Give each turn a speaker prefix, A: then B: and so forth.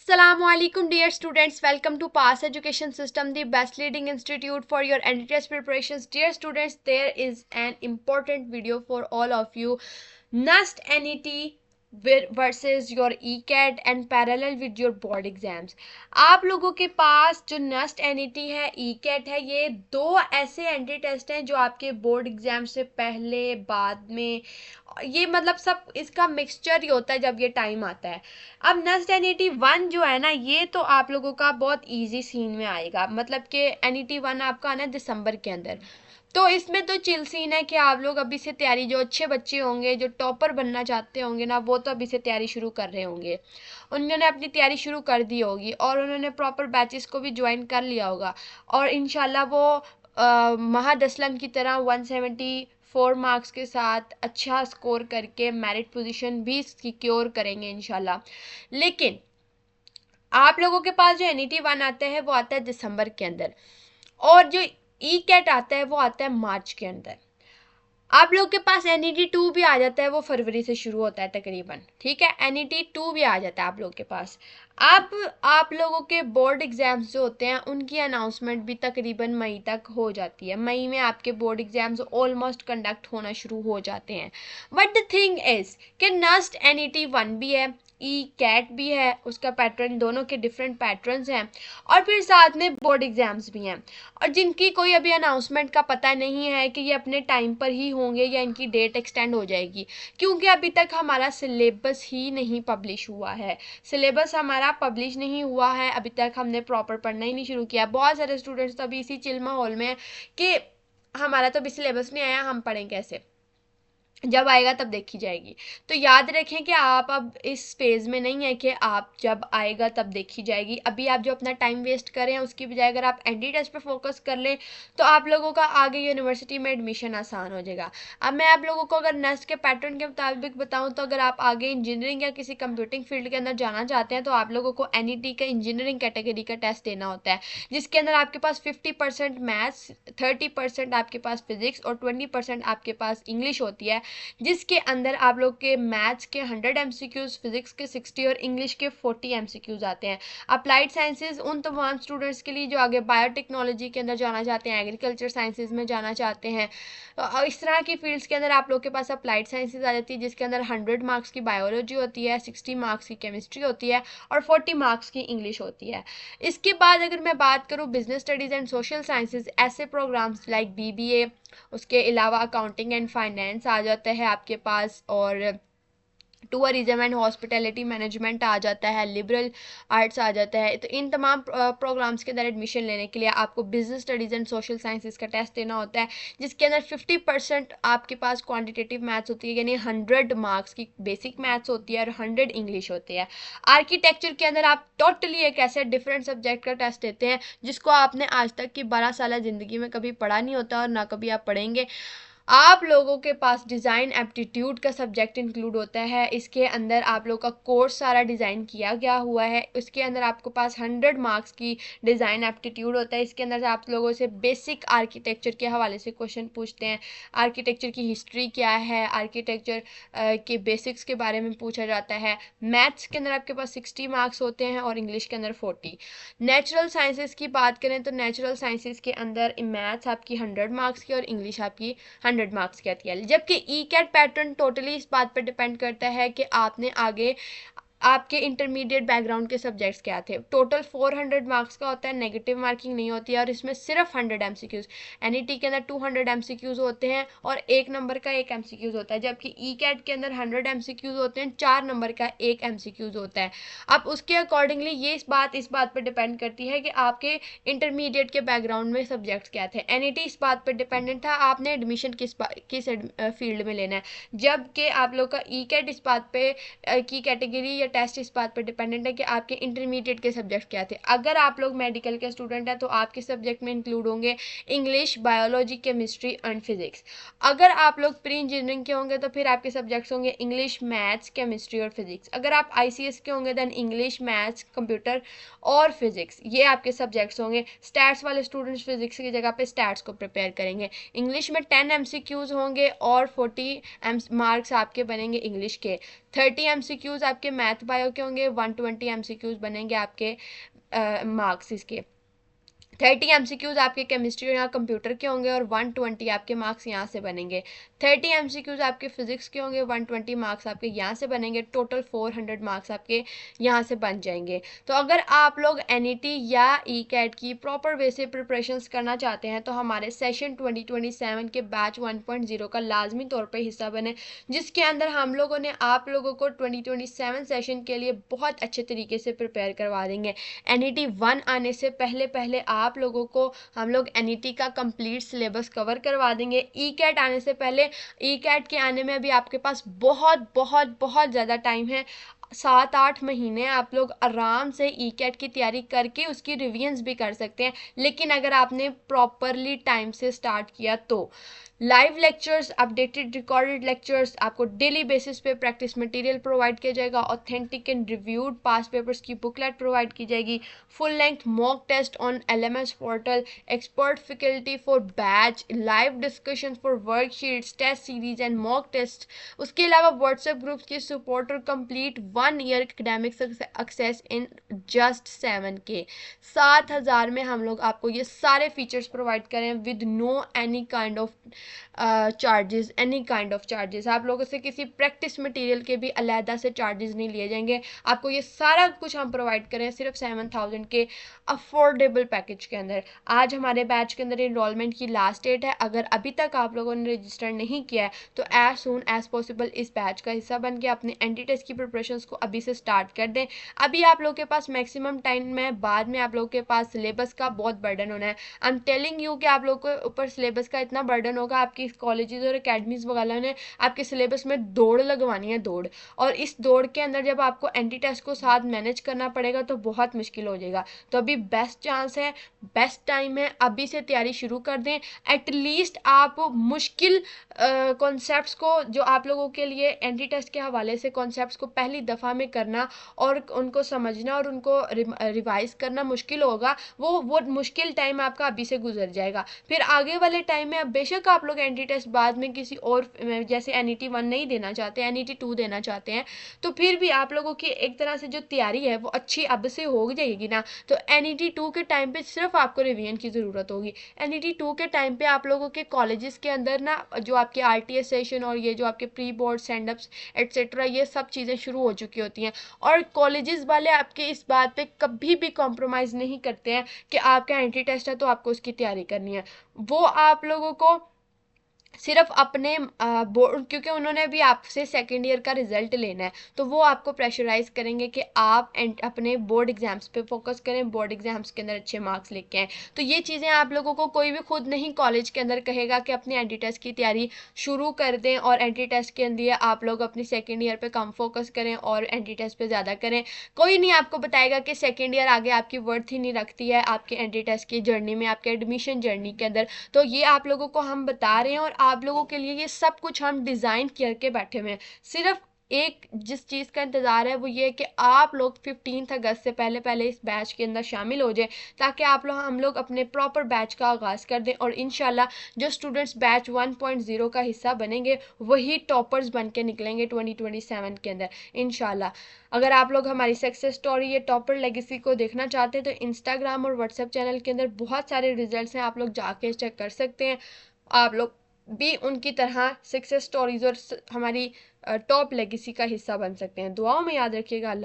A: Assalamualaikum dear students, welcome to Pass Education System, the best leading institute for your NTS preparations. Dear students, there is an important video for all of you. NUST NET versus your ECAT and parallel with your board exams. आप लोगों के पास जो NUST NET है, ECAT है, ये दो ऐसे anti test हैं जो आपके बोर्ड एग्जाम से पहले बाद में ये मतलब सब इसका मिक्सचर ही होता है जब ये टाइम आता है। अब NUST NET 1 जो है ना, ये तो आप लोगों का बहुत इजी सीन में आएगा, मतलब कि NET 1 आपका आना है दिसंबर के अंदर। तो इसमें तो चिल सीन है कि आप लोग अभी से तैयारी, जो अच्छे बच्चे होंगे जो टॉपर बनना चाहते होंगे ना, वो तो अभी से तैयारी शुरू कर रहे होंगे। उन्होंने अपनी तैयारी शुरू कर दी होगी और उन्होंने प्रॉपर बैचेस को भी ज्वाइन कर लिया होगा और इंशाल्लाह वो महद असलम की तरह 174 मार्क्स के साथ अच्छा स्कोर करके मेरिट पोजीशन भी सिक्योर करेंगे इंशाल्लाह। लेकिन आप लोगों के पास जो NET 1 आता है वो आता है दिसंबर के अंदर और जो ECAT आता है वो आता है मार्च के अंदर। आप लोग के पास NET 2 भी आ जाता है, वो फरवरी से शुरू होता है तकरीबन, ठीक है। NET 2 भी आ जाता है आप लोग के पास। अब आप लोगों के बोर्ड एग्जाम्स जो होते हैं उनकी अनाउंसमेंट भी तकरीबन मई तक हो जाती है। मई में आपके बोर्ड एग्जाम्स ऑलमोस्ट कंडक्ट होना शुरू हो जाते हैं। बट द थिंग इज कि NUST NET 1 भी है, ECAT भी है, उसका पैटर्न, दोनों के डिफरेंट पैटर्न्स हैं और फिर साथ में बोर्ड एग्जाम्स भी हैं। और जिनकी कोई अभी अनाउंसमेंट का पता नहीं है कि ये अपने टाइम पर ही होंगे या इनकी डेट एक्सटेंड हो जाएगी, क्योंकि अभी तक हमारा सिलेबस ही नहीं पब्लिश हुआ है। सिलेबस हमारा पब्लिश नहीं हुआ है, अभी तक हमने प्रॉपर पढ़ना ही नहीं शुरू किया। बहुत सारे स्टूडेंट्स तो अभी इसी चिल माहौल में कि हमारा तो अभी सिलेबस नहीं आया, हम पढ़ें कैसे, जब आएगा तब देखी जाएगी। तो याद रखें कि आप अब इस फेज़ में नहीं है कि आप जब आएगा तब देखी जाएगी। अभी आप जो अपना टाइम वेस्ट करें उसकी बजाय अगर आप एंटी टेस्ट पे फोकस कर लें तो आप लोगों का आगे यूनिवर्सिटी में एडमिशन आसान हो जाएगा। अब मैं आप लोगों को अगर NUST के पैटर्न के मुताबिक बताऊं तो अगर आप आगे इंजीनियरिंग या किसी कंप्यूटिंग फील्ड के अंदर जाना चाहते हैं तो आप लोगों को NET का इंजीनियरिंग कैटेगरी का टेस्ट देना होता है, जिसके अंदर आपके पास 50% मैथ्स, 30% आपके पास फिजिक्स और 20% आपके पास इंग्लिश होती है, जिसके अंदर आप लोग के मैथ्स के 100 MCQs, फिजिक्स के 60 और इंग्लिश के 40 MCQs आते हैं। अप्लाइड साइंसेज उन तमाम स्टूडेंट्स के लिए जो आगे बायोटेक्नोलॉजी के अंदर जाना चाहते हैं, एग्रीकल्चर साइंसेज में जाना चाहते हैं, इस तरह की फील्ड्स के अंदर आप लोग के पास अप्लाइड साइंसेज आ जाती है, जिसके अंदर 100 मार्क्स की बायोलॉजी होती है, 60 मार्क्स की केमिस्ट्री होती है और 40 मार्क्स की इंग्लिश होती है। इसके बाद अगर मैं बात करूँ business studies and social sciences, ऐसे प्रोग्राम्स लाइक BBA, उसके अलावा अकाउंटिंग एंड फाइनेंस आ जाता है आपके पास, और टूरिज्म एंड हॉस्पिटैलिटी मैनेजमेंट आ जाता है, लिबरल आर्ट्स आ जाता है। तो इन तमाम प्रोग्राम्स के अंदर एडमिशन लेने के लिए आपको business studies and social sciences का टेस्ट देना होता है, जिसके अंदर 50% आपके पास क्वांटिटेटिव मैथ्स होती है, यानी 100 मार्क्स की बेसिक मैथ्स होती है और 100 इंग्लिश होती है। आर्किटेक्चर के अंदर आप टोटली एक ऐसे डिफरेंट सब्जेक्ट का टेस्ट देते हैं जिसको आपने आज तक की 12 साल ज़िंदगी में कभी पढ़ा नहीं होता और ना कभी आप पढ़ेंगे। आप लोगों के पास डिज़ाइन एप्टीट्यूड का सब्जेक्ट इंक्लूड होता है, इसके अंदर आप लोग का कोर्स सारा डिज़ाइन किया गया हुआ है। उसके अंदर आपके पास 100 मार्क्स की डिज़ाइन एप्टीट्यूड होता है। इसके अंदर से आप लोगों से बेसिक आर्किटेक्चर के हवाले से क्वेश्चन पूछते हैं, आर्किटेक्चर की हिस्ट्री क्या है, आर्किटेक्चर के बेसिक्स के बारे में पूछा जाता है। मैथ्स के अंदर आपके पास 60 मार्क्स होते हैं और इंग्लिश के अंदर 40। नेचुरल साइंसेज की बात करें तो नेचुरल साइंसेज के अंदर मैथ्स आपकी 100 मार्क्स की और इंग्लिश आपकी 100 मार्क्स की आती है। जबकि ECAT पैटर्न टोटली इस बात पर डिपेंड करता है कि आपने आगे आपके इंटरमीडिएट बैकग्राउंड के सब्जेक्ट्स क्या थे। टोटल 400 मार्क्स का होता है, नेगेटिव मार्किंग नहीं होती है और इसमें सिर्फ 100 MCQs। NET के अंदर 200 MCQs होते हैं और 1 नंबर का 1 MCQs होता है, जबकि ECAT के अंदर 100 MCQs होते हैं, 4 नंबर का 1 MCQs होता है। अब उसके अकॉर्डिंगली ये इस बात पर डिपेंड करती है कि आपके इंटरमीडिएट के बैकग्राउंड में सब्जेक्ट्स क्या थे। NET इस बात पर डिपेंडेंट था आपने एडमिशन किस फील्ड में लेना है, जबकि आप लोग का ECAT इस बात पे की कैटेगरी या टेस्ट इस बात पर डिपेंडेंट है कि आपके इंटरमीडिएट के सब्जेक्ट क्या थे। अगर आप लोग मेडिकल के स्टूडेंट हैं तो आपके सब्जेक्ट में इंक्लूड होंगे English, biology, chemistry and physics. अगर आप लोग प्री इंजीनियरिंग के होंगे तो फिर आपके सब्जेक्ट्स होंगे इंग्लिश, मैथ्स, केमिस्ट्री और फिजिक्स। अगर आप ICS के होंगे दैन इंग्लिश, मैथ्स, कंप्यूटर और फिजिक्स, ये आपके सब्जेक्ट्स होंगे। स्टैट्स वाले स्टूडेंट्स फिजिक्स की जगह पे स्टैट्स को प्रिपेयर करेंगे। इंग्लिश में 10 MCQs होंगे और 40 मार्क्स आपके बनेंगे इंग्लिश के। 30 MCQs आपके मैथ मैथ बायो के होंगे, 120 MCQs बनेंगे आपके मार्क्स इसके। 30 MCQs आपके केमिस्ट्री या कंप्यूटर के होंगे और 120 आपके मार्क्स यहाँ से बनेंगे। 30 MCQs आपके फिजिक्स के होंगे, 120 मार्क्स आपके यहाँ से बनेंगे। टोटल 400 मार्क्स आपके यहाँ से बन जाएंगे। तो अगर आप लोग NET या ECAT की प्रॉपर वे से प्रिपरेशंस करना चाहते हैं तो हमारे सेशन 2027 के बैच 1.0 का लाजमी तौर पर हिस्सा बने, जिसके अंदर हम लोगों ने आप लोगों को 2027 सेशन के लिए बहुत अच्छे तरीके से प्रिपेयर करवा देंगे। NET 1 आने से पहले पहले आप लोगों को हम लोग NET का कंप्लीट सिलेबस कवर करवा देंगे। ECAT आने से पहले, ECAT के आने में अभी आपके पास बहुत बहुत बहुत ज़्यादा टाइम है। 7-8 महीने आप लोग आराम से ECAT की तैयारी करके उसकी रिवीजन्स भी कर सकते हैं, लेकिन अगर आपने प्रॉपरली टाइम से स्टार्ट किया तो। Live lectures, updated recorded lectures, आपको डेली बेसिस पे प्रैक्टिस मटेरियल प्रोवाइड किया जाएगा। Authentic and reviewed past papers की बुकलेट प्रोवाइड की जाएगी। Full length mock test on LMS portal, expert faculty for batch, live discussion for worksheets, test series and mock test. उसके अलावा WhatsApp groups की support और complete 1 year academic access in just 7K। 7,000 में हम लोग आपको ये सारे फीचर्स प्रोवाइड करें with no any kind of charges, any kind of charges. आप लोगों से किसी प्रैक्टिस मटेरियल के भी अलहदा से चार्जेस नहीं लिए जाएंगे। आपको ये सारा कुछ हम प्रोवाइड करें सिर्फ 7,000 के अफोर्डेबल पैकेज के अंदर। आज हमारे बैच के अंदर इनरोलमेंट की लास्ट डेट है। अगर अभी तक आप लोगों ने रजिस्टर नहीं किया है तो एज सून एज पॉसिबल इस बैच का हिस्सा बन के अपने NT टेस्ट की प्रिपरेशंस को अभी से स्टार्ट कर दें। अभी आप लोगों के पास मैक्सिमम टाइम है, बाद में आप लोगों के पास सिलेबस का बहुत बर्डन होना है। आई एम टेलिंग यू कि आप लोगों के ऊपर सिलेबस का इतना बर्डन होगा, आपकी कॉलेजेस और अकेडमीज वगैरह ने आपके सिलेबस में दौड़ लगवानी है, दौड़। और इस दौड़ के अंदर जब आपको NT टेस्ट को साथ मैनेज करना पड़ेगा तो बहुत मुश्किल हो जाएगा। तो अभी बेस्ट चांस है, बेस्ट टाइम है, अभी से तैयारी शुरू कर दें। एटलीस्ट आप मुश्किल कॉन्सेप्ट्स को, जो आप लोगों के लिए NT टेस्ट के हवाले से कॉन्सेप्ट्स को पहली दफ़ा में करना और उनको समझना और उनको रिवाइज करना मुश्किल होगा, वो मुश्किल टाइम आपका अभी से गुजर जाएगा। फिर आगे वाले टाइम में अब बेशक आप लोग NT टेस्ट बाद में किसी और, जैसे NET 1 नहीं देना चाहते, NET 2 देना चाहते हैं, तो फिर भी आप लोगों की एक तरह से जो तैयारी है वो अच्छी अब से हो जाएगी ना। तो NET 2 के टाइम पे सिर्फ आपको रिवीजन की ज़रूरत होगी। NET 2 के टाइम पे आप लोगों के कॉलेजेस के अंदर ना जो आपके RTS सेशन और ये जो आपके प्री बोर्ड सेंडअप्स एट्सेट्रा, ये सब चीज़ें शुरू हो चुकी होती हैं। और कॉलेजेस वाले आपके इस बात पे कभी भी कॉम्प्रोमाइज़ नहीं करते हैं कि आपका NT टेस्ट है तो आपको उसकी तैयारी करनी है। वो आप लोगों को सिर्फ अपने बोर्ड, क्योंकि उन्होंने भी आपसे सेकेंड ईयर का रिजल्ट लेना है, तो वो आपको प्रेशराइज करेंगे कि आप अपने बोर्ड एग्जाम्स पे फोकस करें, बोर्ड एग्जाम्स के अंदर अच्छे मार्क्स लेके आएँ। तो ये चीज़ें आप लोगों को कोई भी खुद नहीं कॉलेज के अंदर कहेगा कि अपने NT टेस्ट की तैयारी शुरू कर दें और NT टेस्ट के लिए आप लोग अपनी सेकेंड ईयर पर कम फोकस करें और NT टेस्ट पर ज़्यादा करें। कोई नहीं आपको बताएगा कि सेकेंड ईयर आगे आपकी वर्थ ही नहीं रखती है आपके NT टेस्ट की जर्नी में, आपके एडमिशन जर्नी के अंदर। तो ये आप लोगों को हम बता रहे हैं और आप लोगों के लिए ये सब कुछ हम डिज़ाइन करके बैठे हुए हैं। सिर्फ एक जिस चीज़ का इंतज़ार है वो ये कि आप लोग 15 अगस्त से पहले पहले इस बैच के अंदर शामिल हो जाएं, ताकि हम लोग अपने प्रॉपर बैच का आगाज़ कर दें और इंशाल्लाह जो स्टूडेंट्स बैच 1.0 का हिस्सा बनेंगे वही टॉपर्स बन के निकलेंगे 2027 के अंदर इंशाल्लाह। अगर आप लोग हमारी सक्सेस स्टोरी, ये टॉपर लेगेसी को देखना चाहते हैं तो इंस्टाग्राम और व्हाट्सएप चैनल के अंदर बहुत सारे रिजल्ट्स हैं, आप लोग जाके चेक कर सकते हैं। आप लोग भी उनकी तरह सक्सेस स्टोरीज और हमारी टॉप लेगेसी का हिस्सा बन सकते हैं। दुआओं में याद रखिएगा। अल्लाह।